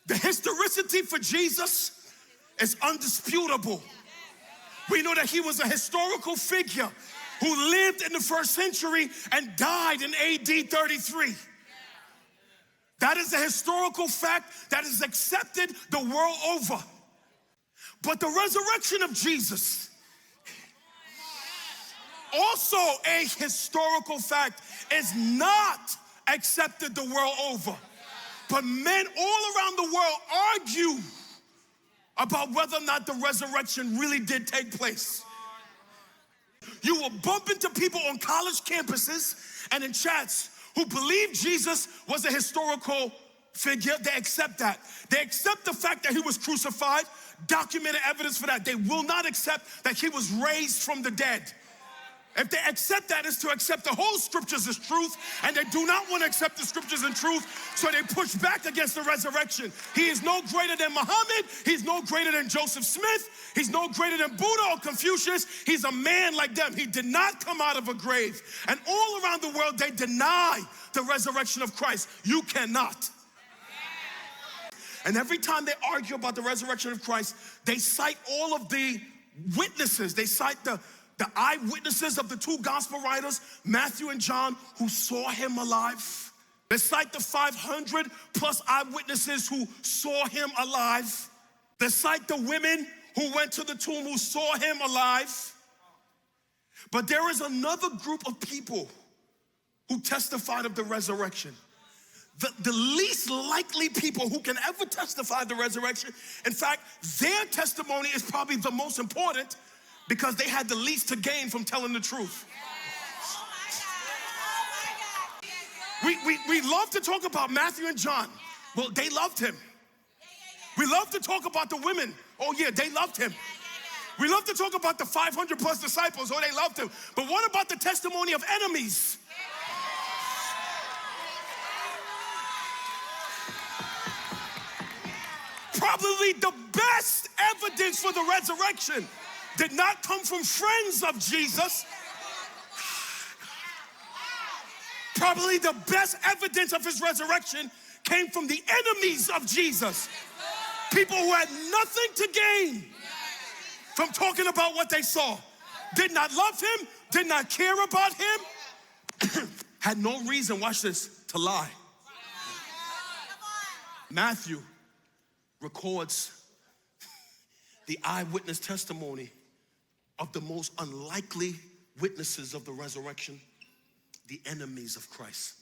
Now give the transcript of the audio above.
The historicity for Jesus is undisputable. We know that he was a historical figure who lived in the first century and died in AD 33. That is a historical fact that is accepted the world over. But the resurrection of Jesus, also a historical fact, is not accepted the world over. But men all around the world argue about whether or not the resurrection really did take place. You will bump into people on college campuses and in chats who believe Jesus was a historical figure. They accept that. They accept the fact that he was crucified, documented evidence for that. They will not accept that he was raised from the dead. If they accept that, it's to accept the whole scriptures as truth, and they do not want to accept the scriptures in truth, so they push back against the resurrection. He is no greater than Muhammad. He's no greater than Joseph Smith. He's no greater than Buddha or Confucius. He's a man like them. He did not come out of a grave. And all around the world, they deny the resurrection of Christ. You cannot. And every time they argue about the resurrection of Christ, they cite all of the witnesses. They cite the eyewitnesses of the two gospel writers, Matthew and John, who saw him alive. They cite the 500 plus eyewitnesses who saw him alive. They cite the women who went to the tomb who saw him alive. But there is another group of people who testified of the resurrection. The least likely people who can ever testify of the resurrection. In fact, their testimony is probably the most important, because they had the least to gain from telling the truth. We love to talk about Matthew and John. Well, they loved him. We love to talk about the women. Oh yeah, they loved him. We love to talk about the 500 plus disciples. Oh, they loved him. But what about the testimony of enemies? Probably the best evidence for the resurrection did not come from friends of Jesus. Probably the best evidence of his resurrection came from the enemies of Jesus. People who had nothing to gain from talking about what they saw. Did not love him, did not care about him, had no reason, watch this, to lie. Matthew records the eyewitness testimony of the most unlikely witnesses of the resurrection, the enemies of Christ.